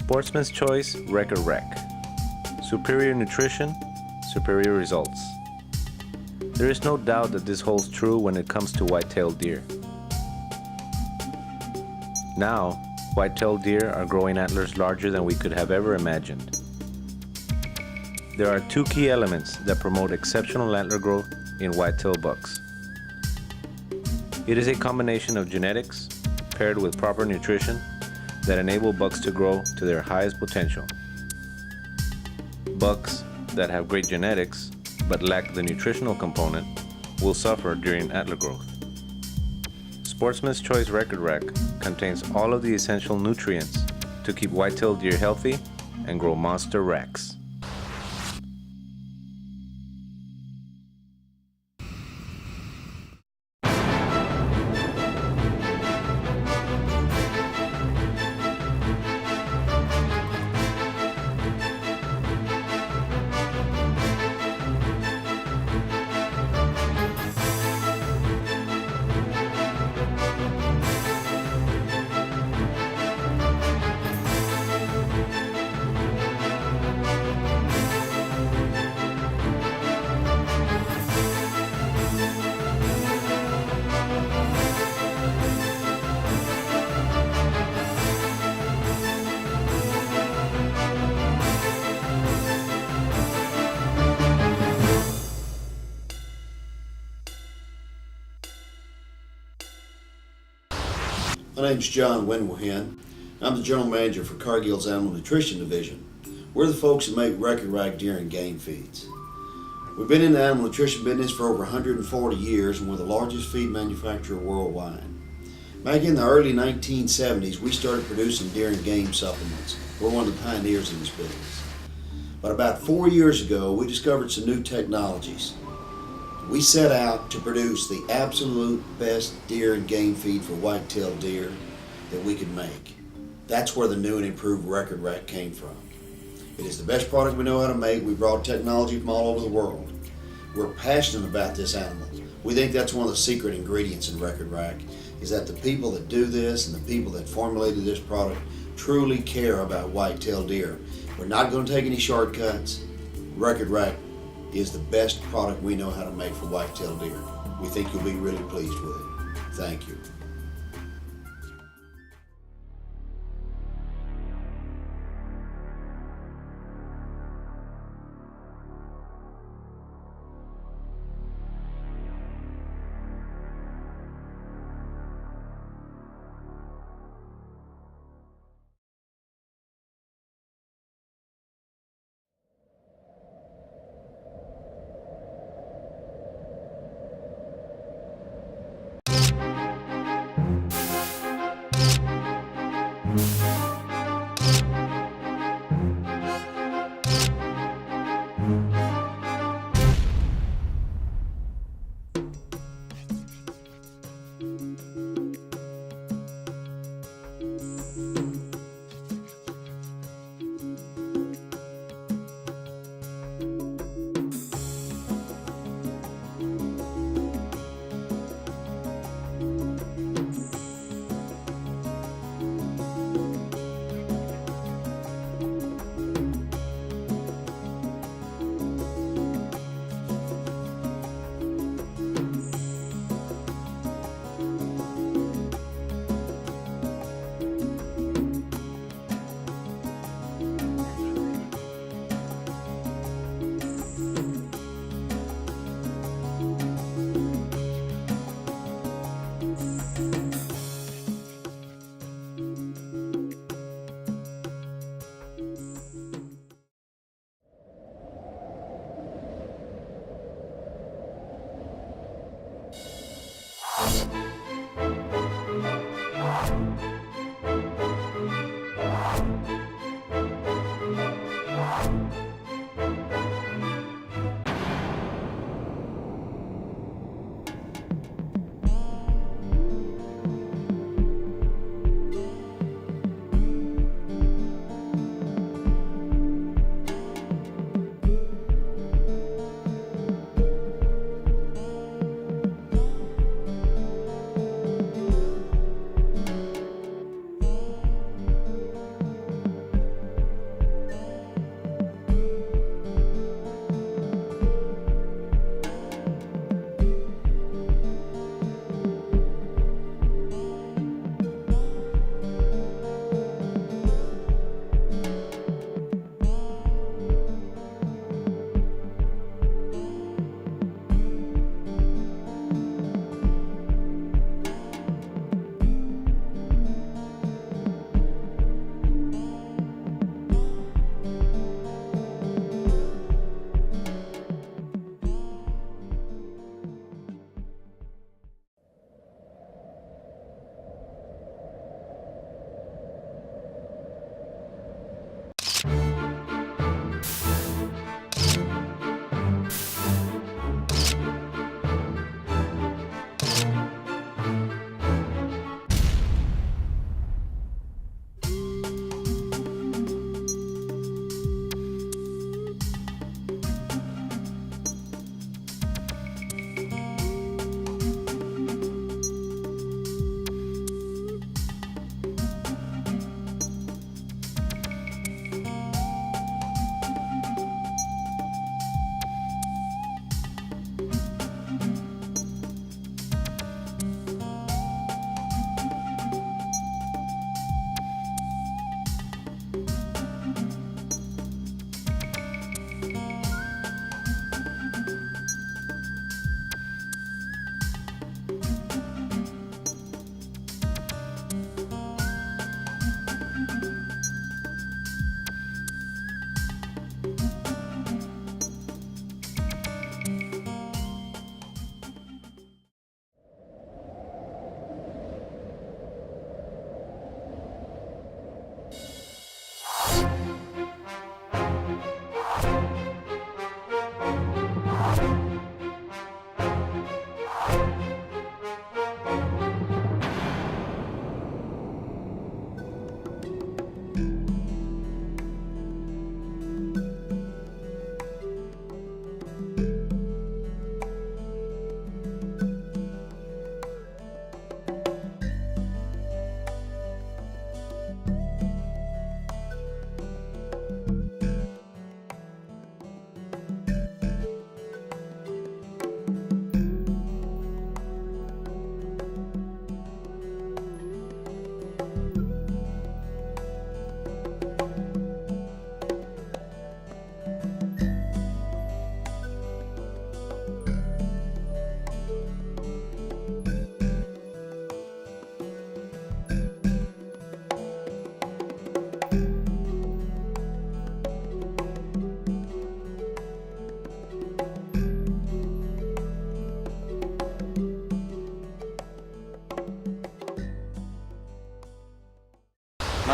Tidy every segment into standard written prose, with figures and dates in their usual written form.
Sportsman's Choice Record Rec. Superior nutrition, superior results. There is no doubt that this holds true when it comes to white-tailed deer. Now, white-tailed deer are growing antlers larger than we could have ever imagined. There are two key elements that promote exceptional antler growth in white-tailed bucks. It is a combination of genetics paired with proper nutrition that enable bucks to grow to their highest potential. Bucks that have great genetics but lack the nutritional component will suffer during antler growth. Sportsman's Choice Record Rec contains all of the essential nutrients to keep white-tailed deer healthy and grow monster racks. My name's John Winwhen. I'm the General Manager for Cargill's Animal Nutrition Division. We're the folks that make record rack deer and game feeds. We've been in the animal nutrition business for over 140 years and we're the largest feed manufacturer worldwide. Back in the early 1970s, we started producing deer and game supplements. We're one of the pioneers in this business. But about 4 years ago, we discovered some new technologies. We set out to produce the absolute best deer and game feed for white-tailed deer that we could make. That's where the new and improved record rack came from. It is the best product we know how to make. We brought technology from all over the world. We're passionate about this animal. We think that's one of the secret ingredients in record rack, is that the people that do this and the people that formulated this product truly care about white-tailed deer. We're not going to take any shortcuts. Record rack is the best product we know how to make for white-tailed deer. We think you'll be really pleased with it. Thank you.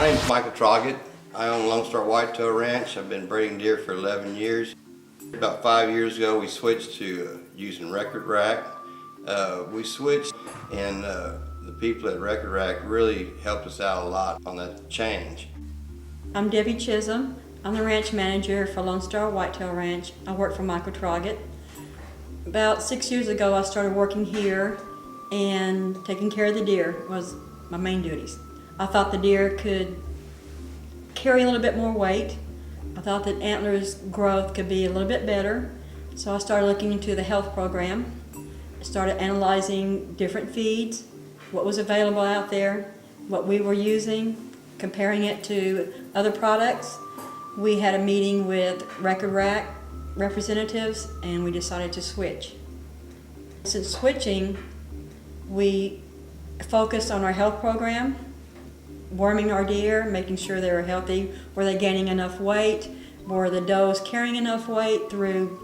My name's Michael Troggett. I own Lone Star Whitetail Ranch. I've been breeding deer for 11 years. About 5 years ago, we switched to using Record Rack. We switched, and the people at Record Rack really helped us out a lot on that change. I'm Debbie Chisholm. I'm the ranch manager for Lone Star Whitetail Ranch. I work for Michael Troggett. About 6 years ago, I started working here, and taking care of the deer was my main duties. I thought the deer could carry a little bit more weight. I thought that antlers growth could be a little bit better. So I started looking into the health program. I started analyzing different feeds, what was available out there, what we were using, comparing it to other products. We had a meeting with Record Rack representatives, and we decided to switch. Since switching, we focused on our health program, worming our deer, making sure they were healthy. Were they gaining enough weight? Were the does carrying enough weight through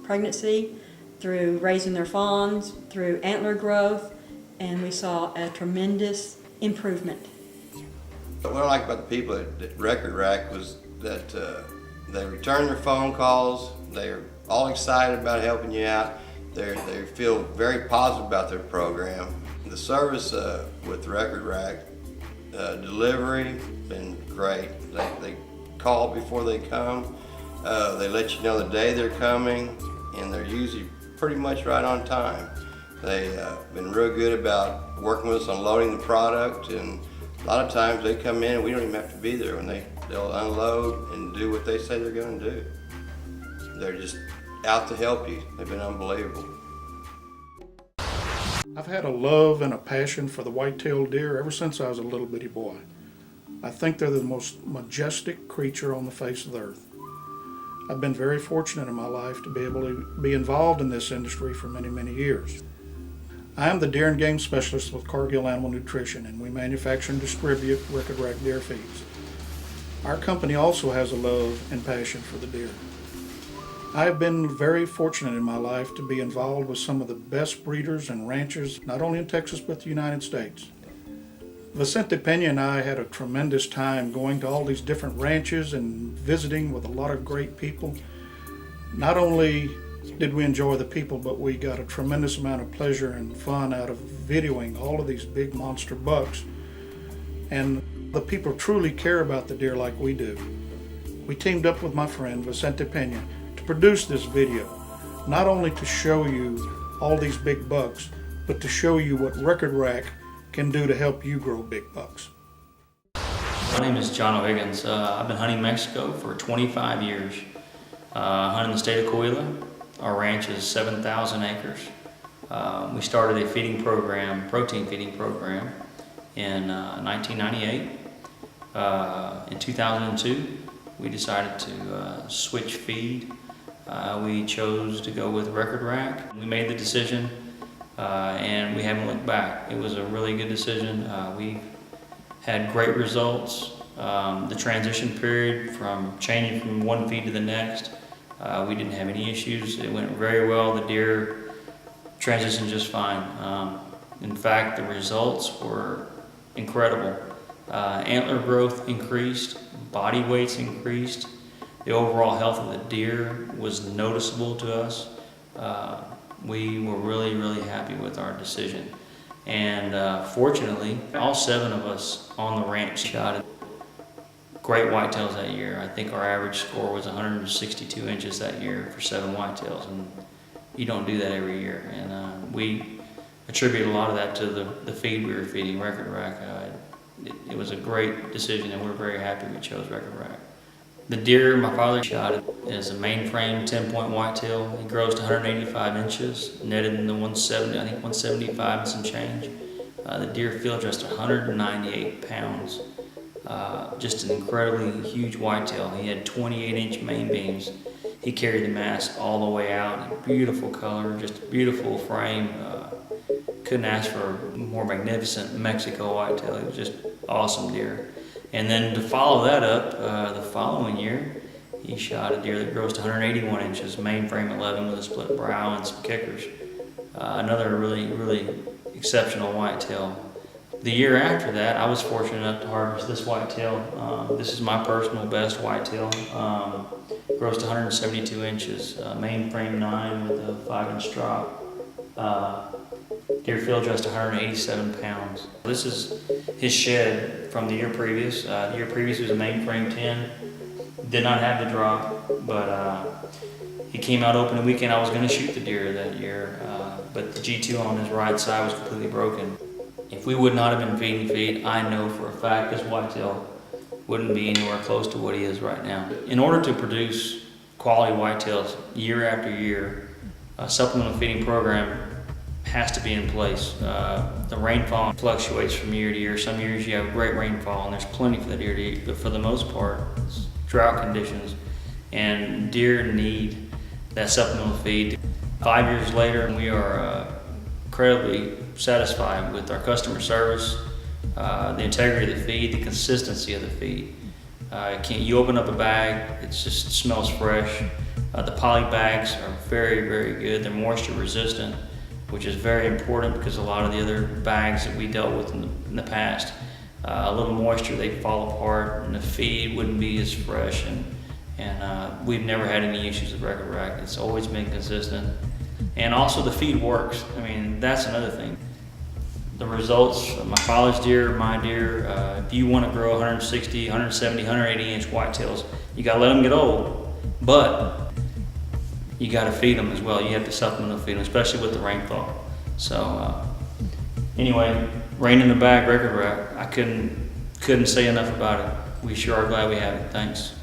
pregnancy, through raising their fawns, through antler growth? And we saw a tremendous improvement. What I like about the people at Record Rack was that they return their phone calls. They're all excited about helping you out. They feel very positive about their program. The service with Record Rack, delivery, been great. They call before they come. They let you know the day they're coming, and they're usually pretty much right on time. They've been real good about working with us on loading the product, and a lot of times they come in and we don't even have to be there when they'll unload and do what they say they're going to do. They're just out to help you. They've been unbelievable. I've had a love and a passion for the white-tailed deer ever since I was a little bitty boy. I think they're the most majestic creature on the face of the earth. I've been very fortunate in my life to be able to be involved in this industry for many, many years. I am the deer and game specialist with Cargill Animal Nutrition, and we manufacture and distribute Record Rack deer feeds. Our company also has a love and passion for the deer. I have been very fortunate in my life to be involved with some of the best breeders and ranchers, not only in Texas but the United States. Vicente, Pena, and I had a tremendous time going to all these different ranches and visiting with a lot of great people. Not only did we enjoy the people, but we got a tremendous amount of pleasure and fun out of videoing all of these big monster bucks. And the people truly care about the deer like we do. We teamed up with my friend Vicente Pena to produce this video, not only to show you all these big bucks, but to show you what Record Rack can do to help you grow big bucks. My name is John O'Higgins. I've been hunting Mexico for 25 years. Hunting the state of Coahuila. Our ranch is 7,000 acres. We started a feeding program, protein feeding program, in 1998. In 2002, we decided to switch feed. We chose to go with Record Rack. We made the decision, and we haven't looked back. It was a really good decision. We had great results. The transition period from changing from one feed to the next, we didn't have any issues. It went very well. The deer transitioned just fine. In fact, the results were incredible. Antler growth increased, body weights increased. The overall health of the deer was noticeable to us. We were really, really happy with our decision. And fortunately, all 7 of us on the ranch shot great whitetails that year. I think our average score was 162 inches that year for 7 whitetails, and you don't do that every year. And we attribute a lot of that to the feed we were feeding, Record Rack. It was a great decision, and we're very happy we chose Record Rack. The deer my father shot is a mainframe 10-point whitetail. He grows to 185 inches, netted in the 170, I think 175 and some change. The deer field dressed 198 pounds. Just an incredibly huge whitetail. He had 28-inch main beams. He carried the mass all the way out. Beautiful color, just a beautiful frame. Couldn't ask for a more magnificent Mexico whitetail. It was just awesome deer. And then to follow that up, the following year, he shot a deer that grows to 181 inches, mainframe 11 with a split brow and some kickers. Another really, really exceptional whitetail. The year after that, I was fortunate enough to harvest this whitetail. This is my personal best whitetail. Grows to 172 inches, mainframe 9 with a 5-inch drop. Deer field dressed 187 pounds. This is his shed from the year previous. The year previous was a mainframe 10. Did not have the drop, but he came out opening weekend. I was going to shoot the deer that year, but the G2 on his right side was completely broken. If we would not have been feeding feed, I know for a fact this whitetail wouldn't be anywhere close to what he is right now. In order to produce quality whitetails year after year, a supplemental feeding program has to be in place. The rainfall fluctuates from year to year. Some years you have great rainfall and there's plenty for the deer to eat, but for the most part, it's drought conditions, and deer need that supplemental feed. 5 years later, we are incredibly satisfied with our customer service, the integrity of the feed, the consistency of the feed. You open up a bag, it just smells fresh. The poly bags are very, very good. They're moisture resistant, which is very important because a lot of the other bags that we dealt with in the past, a little moisture, they fall apart and the feed wouldn't be as fresh, and we've never had any issues with Record Rack. It's always been consistent. And also the feed works. I mean, that's another thing. The results of my father's deer, my deer, if you want to grow 160, 170, 180 inch whitetails, you got to let them get old, but you got to feed them as well. You have to supplemental feed them, especially with the rainfall. So anyway, rain in the bag, Record Rack. I couldn't say enough about it. We sure are glad we have it. Thanks.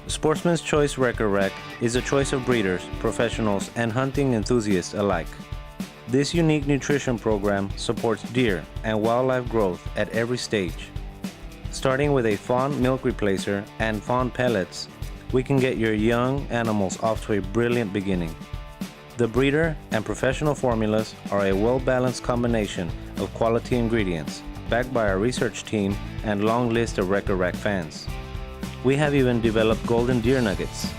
Sportsman's Choice Record Rack is a choice of breeders, professionals, and hunting enthusiasts alike. This unique nutrition program supports deer and wildlife growth at every stage. Starting with a fawn milk replacer and fawn pellets, we can get your young animals off to a brilliant beginning. The breeder and professional formulas are a well-balanced combination of quality ingredients, backed by our research team and long list of Record Rack fans. We have even developed golden deer nuggets,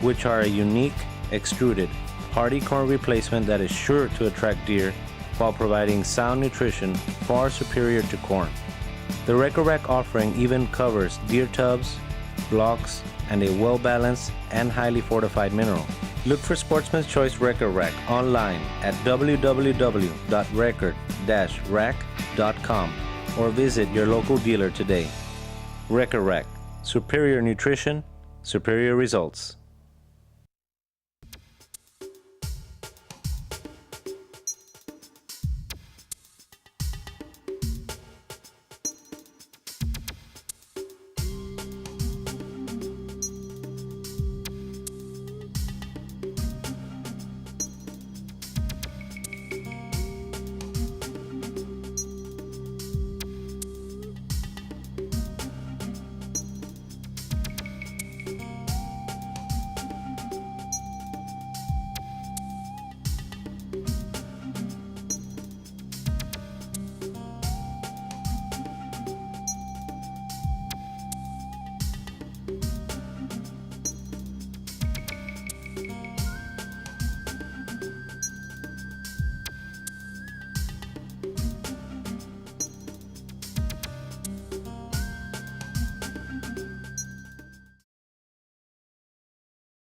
which are a unique, extruded, hearty corn replacement that is sure to attract deer while providing sound nutrition far superior to corn. The Record Rack offering even covers deer tubs, blocks, and a well-balanced and highly fortified mineral. Look for Sportsman's Choice Record Rack online at www.record-rack.com or visit your local dealer today. Record Rack. Superior nutrition, superior results.